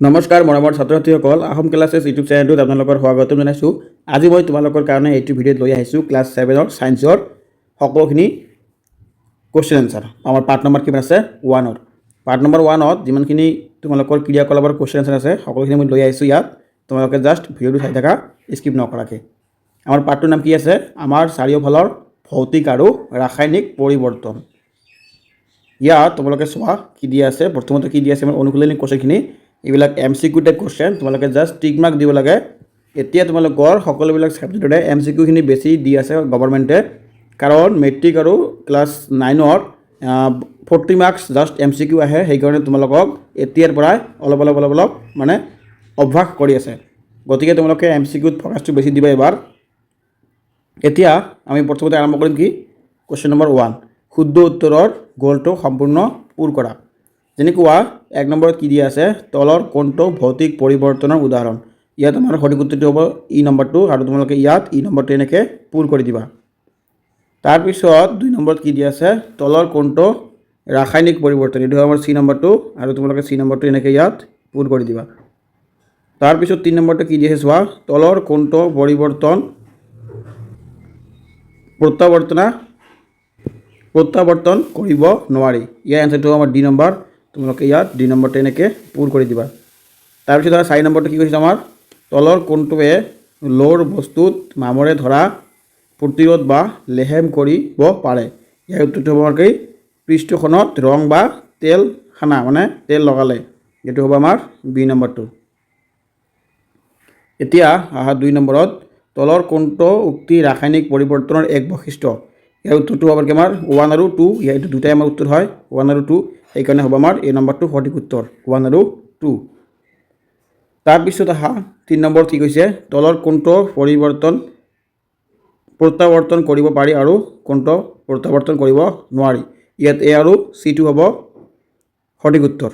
নমস্কাৰ মৰমৰ ছাত্ৰ ছাত্ৰীসকল আহোম ক্লাছেছ ইউটিউব চেনেলটোত আপোনালোকৰ স্বাগতম জনাইছোঁ। আজি মই তোমালোকৰ কাৰণে এইটো ভিডিঅ'ত লৈ আহিছোঁ ক্লাছ 7ৰ ছায়েন্সৰ সকলোখিনি কুৱেশ্যন এনচাৰ। আমাৰ পাৰ্ট নম্বৰ কিমান আছে 1ৰ। পাৰ্ট নম্বৰ 1ত যিমানখিনি তোমালোকৰ ক্ৰিয়াকলাপৰ কুৱেশ্যন এনচাৰ আছে সকলোখিনি মই লৈ আহিছোঁ ইয়াত। তোমালোকে জাষ্ট ভিডিঅ'টো চাই থাকা স্কিপ নকৰাকৈ। আমাৰ পাৰ্টটোৰ নাম কি আছে? আমাৰ চাৰিওফালৰ ভৌতিক আৰু ৰাসায়নিক পৰিৱৰ্তন। ইয়াত তোমালোকে চোৱা কি দিয়া আছে। প্ৰথমতে কি দিয়া আছে আমাৰ অনুশীলনী কুৱেশ্যনখিনি। এইবিলাক MCQ টাইপ কুৱেশ্যন, তোমালোকে জাষ্ট টিক মাৰ্ক দিব লাগে। এতিয়া তোমালোকৰ সকলোবিলাক ছাবজেক্টতে MCQখিনি বেছি দি আছে গভৰ্ণমেণ্টে, কাৰণ মেট্ৰিক আৰু ক্লাছ 9ৰ 40 মাৰ্কছ জাষ্ট MCQ আহে। সেইকাৰণে তোমালোকক এতিয়াৰ পৰাই অলপ মানে অভ্যাস কৰি আছে। গতিকে তোমালোকে MCQত ফ'কাছটো বেছি দিবা এবাৰ। এতিয়া আমি প্ৰথমতে আৰম্ভ কৰিম কি কুৱেশ্যন নম্বৰ 1, শুদ্ধ উত্তৰৰ গ'লটো সম্পূৰ্ণ পূৰ কৰা। যেনেকুৱা 1 নম্বৰত কি দিয়া আছে? তলৰ কোনটো ভৌতিক পৰিৱৰ্তনৰ উদাহৰণ? ইয়াত আমাৰ সঠিক উত্তৰটো হ'ব ই নম্বৰটো, আৰু তোমালোকে ইয়াত ই নম্বৰটো এনেকৈ পূৰ কৰি দিবা। তাৰপিছত 2 নম্বৰত কি দিয়া আছে? তলৰ কোনটো ৰাসায়নিক পৰিৱৰ্তন? এইটো আমাৰ চি নম্বৰটো, আৰু তোমালোকে চি নম্বৰটো এনেকৈ ইয়াত পূৰ কৰি দিবা। তাৰপিছত 3 নম্বৰটো কি দিয়া আছে চোৱা? তলৰ কোনটো পৰিৱৰ্তন প্ৰত্যাৱৰ্তন কৰিব নোৱাৰি? ইয়াৰ এনচাৰটো আমাৰ ডি নম্বৰ। তোমালোকে ইয়াত ডি নম্বৰটো এনেকৈ পূৰ কৰি দিবা। তাৰপিছত 4 নম্বৰটো কি কৈছে আমাৰ? তলৰ কোনটোৱে লোৰ বস্তুত মামৰে ধৰা প্ৰতিৰোধ বা লেহেম কৰিব পাৰে? ইয়াৰ উত্তৰটো হ'ব আমাৰ কি? পৃষ্ঠখনত ৰং বা তেল সানা, মানে তেল লগালে। এইটো হ'ব আমাৰ বি নম্বৰটো। এতিয়া 2 নম্বৰত তলৰ কোনটো উক্তি ৰাসায়নিক পৰিৱৰ্তনৰ এক বৈশিষ্ট্য? ইয়াৰ উত্তৰটো হ'ব আমাৰ 1 আৰু 2। এইটো দুটাই আমাৰ উত্তৰ হয়, 1 আৰু 2। সেইকাৰণে হ'ব আমাৰ এই নম্বৰটো সঠিক উত্তৰ 1 আৰু 2। তাৰপিছত 3 নম্বৰত কি কৈছে? তলৰ কোনটো প্ৰত্যাৱৰ্তন কৰিব পাৰি আৰু কোনটো প্ৰত্যাৱৰ্তন কৰিব নোৱাৰি? ইয়াত এ আৰু চিটো হ'ব সঠিক উত্তৰ।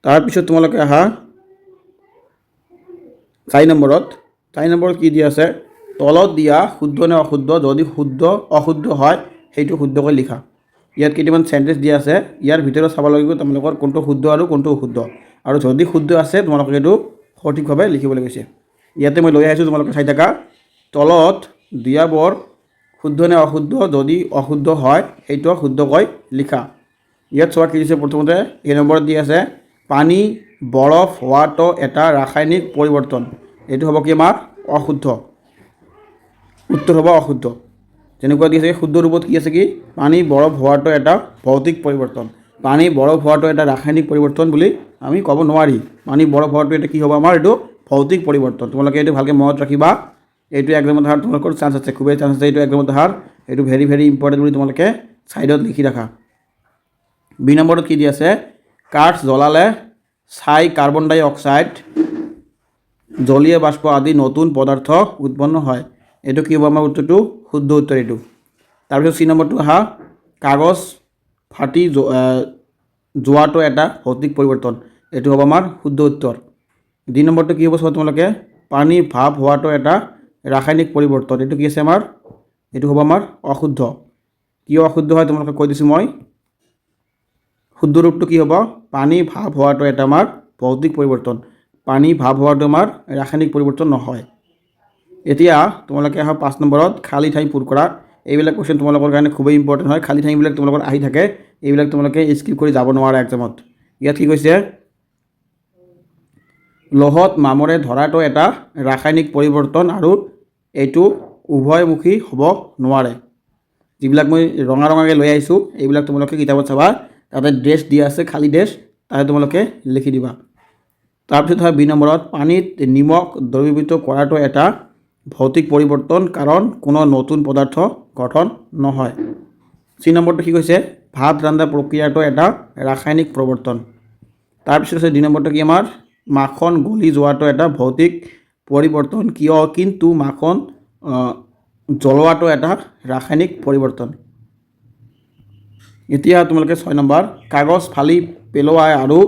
তাৰপিছত তোমালোকে 4 নম্বৰত কি দিয়া আছে? তলত দিয়া শুদ্ধ নে অশুদ্ধ? যদি অশুদ্ধ হয় সেইটো শুদ্ধকৈ লিখা। ইয়াত কেইটামান চেণ্টেঞ্চ দিয়া আছে, ইয়াৰ ভিতৰত চাব লাগিব তোমালোকৰ কোনটো শুদ্ধ আৰু কোনটো অশুদ্ধ, আৰু যদি শুদ্ধ আছে তোমালোকে এইটো সঠিকভাৱে লিখিবলৈ কৈছে। ইয়াতে মই লৈ আহিছোঁ, তোমালোকে চাই থাকা। তলত দিয়াবোৰ শুদ্ধ নে অশুদ্ধ? যদি অশুদ্ধ হয় সেইটো শুদ্ধকৈ লিখা। ইয়াত চোৱা কি দিছে? প্ৰথমতে এই নম্বৰত দি আছে পানী বৰফ হোৱাটো এটা ৰাসায়নিক পৰিৱৰ্তন। এইটো হ'ব কি আমাৰ অশুদ্ধ, উত্তৰ হ'ব অশুদ্ধ। যেনেকুৱা দি আছে শুদ্ধ ৰূপত কি আছে? কি পানী বৰফ হোৱাটো এটা ভৌতিক পৰিৱৰ্তন। পানী বৰফ হোৱাটো এটা ৰাসায়নিক পৰিৱৰ্তন বুলি আমি ক'ব নোৱাৰি। পানী বৰফ হোৱাটো এটা কি হ'ব? আমাৰ এইটো ভৌতিক পৰিৱৰ্তন। তোমালোকে এইটো ভালকৈ মনত ৰাখিবা। এইটো এক্সামত অহাৰ তোমালোকৰ চান্স আছে, খুবেই চান্স আছে এইটো এক্সামত অহাৰ। এইটো ভেৰি ইম্পৰ্টেণ্ট বুলি তোমালোকে ছাইডত লিখি ৰাখা। বি নম্বৰত কি দি আছে? কাঠ জ্বলালে ছাই, কাৰ্বন ডাই অক্সাইড, জলীয় বাষ্প আদি নতুন পদাৰ্থ উৎপন্ন হয়। এইটো কি হ'ব আমাৰ উত্তৰটো? শুদ্ধ উত্তৰ এইটো। তাৰপিছত চি নম্বৰটো কাগজ ফাটি যোৱাটো এটা ভৌতিক পৰিৱৰ্তন। এইটো হ'ব আমাৰ শুদ্ধ উত্তৰ। ডি নম্বৰটো কি হ'ব চোৱা তোমালোকে? পানী ভাপ হোৱাটো এটা ৰাসায়নিক পৰিৱৰ্তন। এইটো কি আছে আমাৰ? এইটো হ'ব আমাৰ অশুদ্ধ। কিয় অশুদ্ধ হয় তোমালোকে কৈ দিছোঁ মই। শুদ্ধ ৰূপটো কি হ'ব? পানী ভাপ হোৱাটো এটা আমাৰ ভৌতিক পৰিৱৰ্তন। পানী ভাপ হোৱাটো আমাৰ ৰাসায়নিক পৰিৱৰ্তন নহয়। এতিয়া তোমালোকে 5 নম্বৰত খালী ঠাই পূৰ কৰা। এইবিলাক কুৱেশ্যন তোমালোকৰ কাৰণে খুবেই ইম্পৰ্টেণ্ট হয়। খালী ঠাইবিলাক তোমালোকৰ আহি থাকে, এইবিলাক তোমালোকে স্কিপ কৰি যাব নোৱাৰা এক্সামত। ইয়াত কি কৈছে? লহত মামৰে ধৰাটো এটা ৰাসায়নিক পৰিৱৰ্তন আৰু এইটো উভয়মুখী হ'ব নোৱাৰে। যিবিলাক মই ৰঙাকৈ লৈ আহিছোঁ এইবিলাক তোমালোকে কিতাপত চাবা, তাতে ড্ৰেছ দিয়া আছে, খালী ড্ৰেছ, তাতে তোমালোকে লিখি দিবা। তাৰপিছত বি নম্বৰত পানীত নিমখ দ্ৰৱীভূত কৰাটো এটা ভৌতিক পৰিৱৰ্তন, কাৰণ কোনো নতুন পদাৰ্থ গঠন নহয়। চি নম্বৰটো কি কৈছে? ভাত ৰন্ধা প্ৰক্ৰিয়াটো এটা ৰাসায়নিক প্ৰৱৰ্তন। তাৰপিছত আছে ডি নম্বৰটো কি আমাৰ? মাখন গলি যোৱাটো এটা ভৌতিক পৰিৱৰ্তন, কিন্তু মাখন জ্বলোৱাটো এটা ৰাসায়নিক পৰিৱৰ্তন। এতিয়া তোমালোকে 6 নম্বৰ কাগজ ফালি পেলোৱা আৰু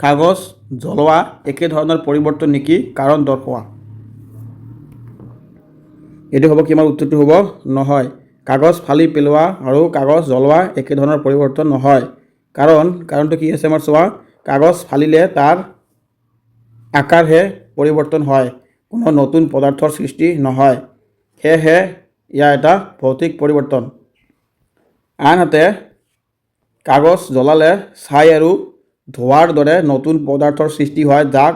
কাগজ জ্বলোৱা একে ধৰণৰ পৰিৱৰ্তন নেকি? কাৰণ দৰ্শোৱা। এইটো হ'ব কি? আমাৰ উত্তৰটো হ'ব নহয়। কাগজ ফালি পেলোৱা আৰু কাগজ জ্বলোৱা একে ধৰণৰ পৰিৱৰ্তন নহয়। কাৰণটো কি আছে আমাৰ চোৱা? কাগজ ফালিলে তাৰ আকাৰহে পৰিৱৰ্তন হয়, কোনো নতুন পদাৰ্থৰ সৃষ্টি নহয়। সেয়েহে ইয়াৰ এটা ভৌতিক পৰিৱৰ্তন। আনহাতে কাগজ জ্বলালে ছাই আৰু ধোঁৱাৰ দৰে নতুন পদাৰ্থৰ সৃষ্টি হয়, যাক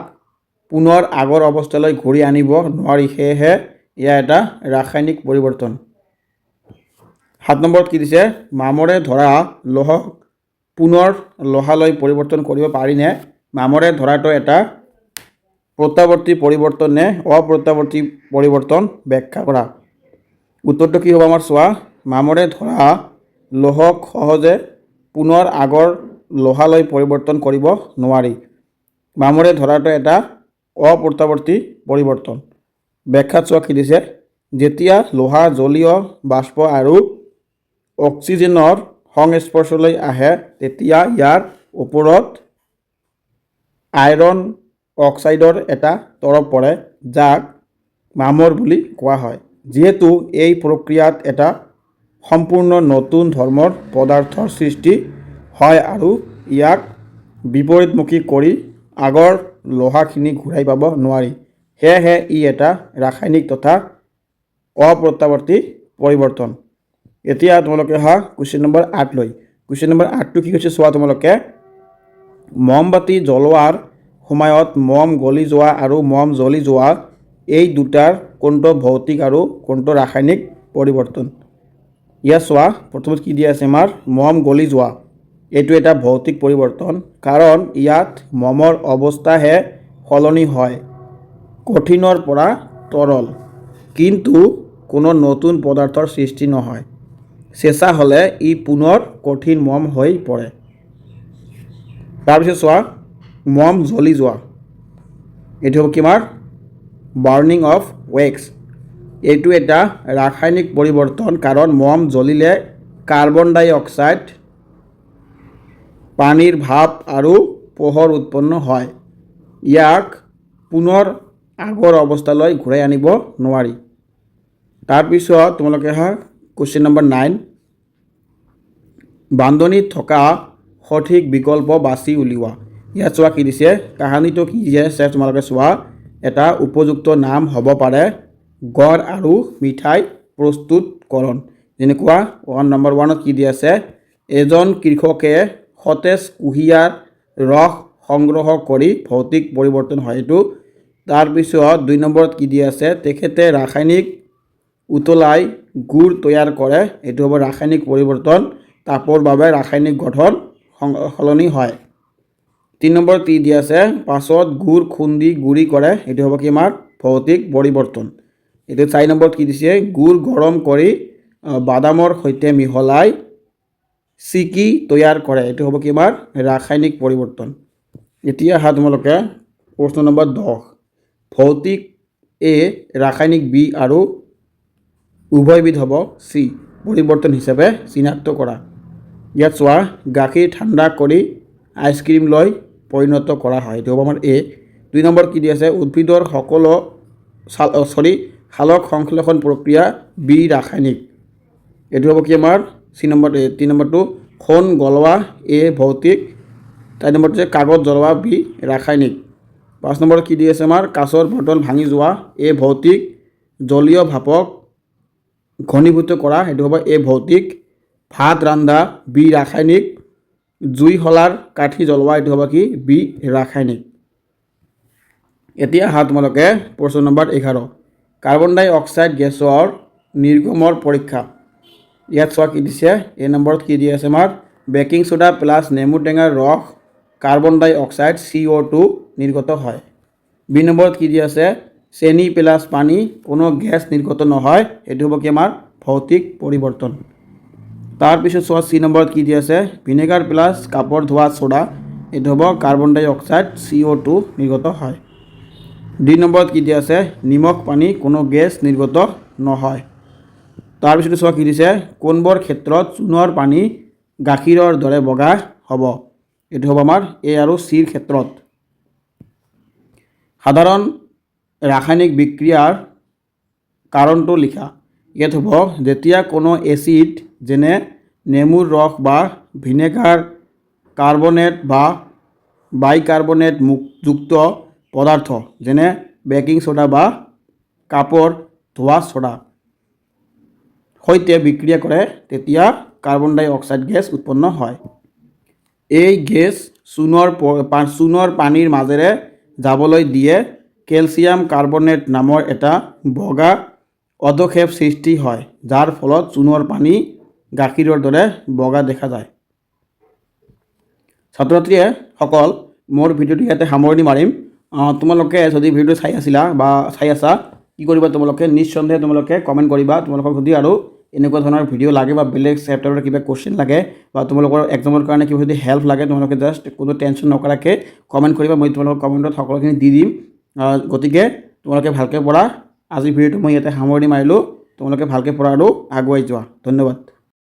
পুনৰ আগৰ অৱস্থালৈ ঘূৰি আনিব নোৱাৰি। সেয়েহে ইয়াৰ এটা ৰাসায়নিক পৰিৱৰ্তন। 7 নম্বৰত কি দিছে? মামৰে ধৰা লৌহক পুনৰ লোহালৈ পৰিৱৰ্তন কৰিব পাৰিনে? মামৰে ধৰাটো এটা প্ৰত্যাৱৰ্তী পৰিৱৰ্তন নে অপ্ৰত্যাৱৰ্তী পৰিৱৰ্তন ব্যাখ্যা কৰা। উত্তৰটো কি হ'ব আমাৰ চোৱা। মামৰে ধৰা লৌহক সহজে পুনৰ আগৰ লোহালৈ পৰিৱৰ্তন কৰিব নোৱাৰি। মামৰে ধৰাটো এটা অপ্ৰত্যাৱৰ্তী পৰিৱৰ্তন। ব্যাখ্যাত চোৱা কি দিছে? যেতিয়া লোহা জলীয় বাষ্প আৰু অক্সিজেনৰ সংস্পৰ্শলৈ আহে তেতিয়া ইয়াৰ ওপৰত আইৰণ অক্সাইডৰ এটা তৰপ পৰে, যাক মামৰ বুলি কোৱা হয়। যিহেতু এই প্ৰক্ৰিয়াত এটা সম্পূৰ্ণ নতুন ধৰ্মৰ পদাৰ্থৰ সৃষ্টি হয় আৰু ইয়াক বিপৰীতমুখী কৰি আগৰ লোহাখিনি ঘূৰাই পাব নোৱাৰি, সেয়েহে ই এটা ৰাসায়নিক তথা অপ্ৰত্যাৱৰ্তী পৰিৱৰ্তন। এতিয়া তোমালোকে অহা কুৱেশ্যন নম্বৰ 8 লৈ। কুৱেশ্যন নম্বৰ 8টো কি হৈছে চোৱা তোমালোকে। মমবাতি জ্বলোৱাৰ সময়ত মম গলি যোৱা আৰু মম জ্বলি যোৱা এই দুটাৰ কোনটো ভৌতিক আৰু কোনটো ৰাসায়নিক পৰিৱৰ্তন? ইয়াত চোৱা প্ৰথমত কি দিয়া আছে আমাৰ মম গলি যোৱা। এইটো এটা ভৌতিক পৰিৱৰ্তন, কাৰণ ইয়াত মমৰ অৱস্থাহে সলনি হয় কঠিনৰ পৰা তৰল, কিন্তু কোনো নতুন পদাৰ্থৰ সৃষ্টি নহয়। চেঁচা হ'লে ই পুনৰ কঠিন মম হৈ পৰে। তাৰপিছত চোৱা মম জ্বলি যোৱা। এইটো হ'ব কিমান? Burning of wax. এইটো এটা ৰাসায়নিক পৰিৱৰ্তন, কাৰণ মম জ্বলিলে কাৰ্বন ডাই অক্সাইড, পানীৰ ভাপ আৰু পোহৰ উৎপন্ন হয়। ইয়াক পুনৰ আগৰ অৱস্থালৈ ঘূৰাই আনিব নোৱাৰি। তাৰপিছত তোমালোকে অহা কুৱেশ্যন নম্বৰ 9। বান্ধনিত থকা সঠিক বিকল্প বাছি উলিওৱা। ইয়াত চোৱা কি দিছে? কাহিনীটো কি দিছে তোমালোকে চোৱা। এটা উপযুক্ত নাম হ'ব পাৰে গড় আৰু মিঠাই প্ৰস্তুতকৰণ। যেনেকুৱা 1 নম্বৰ 1ত কি দি আছে? এজন কৃষকে সতেজ কুঁহিয়াৰ ৰস সংগ্ৰহ কৰি ভৌতিক পৰিৱৰ্তন হয় এইটো। তাৰপিছত 2 নম্বৰত কি দি আছে? তেখেতে ৰাসায়নিক উতলাই গুড় তৈয়াৰ কৰে। এইটো হ'ব ৰাসায়নিক পৰিৱৰ্তন, তাপৰ বাবে ৰাসায়নিক গঠন সলনি হয়। 3 নম্বৰত কি দি আছে? পাছত গুড় খুন্দি গুড়ি কৰে। এইটো হ'ব কি আমাৰ ভৌতিক পৰিৱৰ্তন। এইটো 4 নম্বৰত কি দিছে? গুড় গৰম কৰি বাদামৰ সৈতে মিহলাই চিকি তৈয়াৰ কৰে। এইটো হ'ব কি আমাৰ ৰাসায়নিক পৰিৱৰ্তন। এতিয়া আহা তোমালোকে প্ৰশ্ন নম্বৰ 10। ভৌতিক এ, ৰাসায়নিক বি আৰু উভয়বিধ হ'ব চি পৰিৱৰ্তন হিচাপে চিনাক্ত কৰা। ইয়াত চোৱা গাখীৰ ঠাণ্ডা কৰি আইচক্ৰীমলৈ পৰিণত কৰা হয়। এইটো হ'ব আমাৰ এ। 2 নম্বৰ কি দি আছে? উদ্ভিদৰ সকলো সালোক সংশ্লেষণ প্ৰক্ৰিয়া বি ৰাসায়নিক। এইটো হ'ব কি আমাৰ চি নম্বৰ এ। 3 নম্বৰটো সোণ গলোৱা এ ভৌতিক। 4 নম্বৰটো যে কাগজ জ্বলোৱা বি ৰাসায়নিক। 5 নম্বৰত কি দি আছে আমাৰ? কাঁচৰ বটল ভাঙি যোৱা এ ভৌতিক। জলীয় ভাপক ঘনীভূত কৰা এইটো হ'ব এ ভৌতিক। ভাত ৰন্ধা বি ৰাসায়নিক। জুই শলাৰ কাঠি জ্বলোৱা এইটো হ'ব কি বি ৰাসায়নিক। এতিয়া আহা তোমালোকে প্ৰশ্ন নম্বৰ 11। কাৰ্বন ডাই অক্সাইড গেছৰ নিৰ্গমৰ পৰীক্ষা। ইয়াত চোৱা কি দিছে? এ নম্বৰত কি দি আছে আমাৰ? বেকিং সোডা প্লাছ নেমু টেঙাৰ ৰস কাৰ্বন ডাই অক্সাইড CO2 নিৰ্গত হয়। বি নম্বৰত কি দি আছে? চেনি প্লাছ পানী কোনো গেছ নিৰ্গত নহয়। এইটো হ'ব কি আমাৰ ভৌতিক পৰিৱৰ্তন। তাৰপিছত চোৱা চি নম্বৰত কি দি আছে? ভিনেগাৰ প্লাছ কাপৰ ধোৱা সোডা এইটো হ'ব কাৰ্বন ডাই অক্সাইড CO2 নিৰ্গত হয়। 2 নম্বৰত কি দি আছে? নিমখ পানী কোনো গেছ নিৰ্গত নহয়। তাৰপিছত চোৱা কি দিছে? কোনবোৰ ক্ষেত্ৰত চূণৰ পানী গাখীৰৰ দৰে বগা হ'ব? এইটো হ'ব আমাৰ এ আৰু চিৰ ক্ষেত্ৰত। সাধাৰণ ৰাসায়নিক বিক্ৰিয়াৰ কাৰণটো লিখা। ইয়াত হ'ব যেতিয়া কোনো এচিড যেনে নেমুৰ ৰস বা ভিনেগাৰ কাৰ্বনেট বা বাইকাৰ্বনেট যুক্ত পদাৰ্থ যেনে বেকিং ছ'ডা বা কাপোৰ ধোৱা ছ'ডা সৈতে বিক্ৰিয়া কৰে তেতিয়া কাৰ্বন ডাই অক্সাইড গেছ উৎপন্ন হয়। এই গেছ চূণৰ পানীৰ মাজেৰে যাবলৈ দিয়ে কেলছিয়াম কাৰ্বনেট নামৰ এটা বগা অধক্ষেপ সৃষ্টি হয়, যাৰ ফলত চূণৰ পানী গাখীৰৰ দৰে বগা দেখা যায়। ছাত্ৰ ছাত্ৰীসকল মোৰ ভিডিঅ'টো ইয়াতে সামৰণি মাৰিম। তোমালোকে যদি ভিডিঅ'টো চাই আছা কি কৰিবা, তোমালোকে নিঃসন্দেহে তোমালোকে কমেণ্ট কৰিবা তোমালোকক যদি আৰু এনেকুৱা ধৰণৰ ভিডিঅ' লাগে বা বেলেগ চেপ্টাৰৰ কিবা কুৱেশ্যন লাগে বা তোমালোকৰ এক্সামৰ কাৰণে কিবা যদি হেল্প লাগে তোমালোকে জাষ্ট কোনো টেনশ্যন নকৰাকৈ কমেণ্ট কৰিবা। মই তোমালোকৰ কমেণ্টত সকলোখিনি দি দিম। গতিকে তোমালোকে ভালকৈ পঢ়া। আজিৰ ভিডিঅ'টো মই ইয়াতে সামৰণি মাৰিলোঁ। তোমালোকে ভালকৈ পঢ়া আৰু আগুৱাই যোৱা। ধন্যবাদ।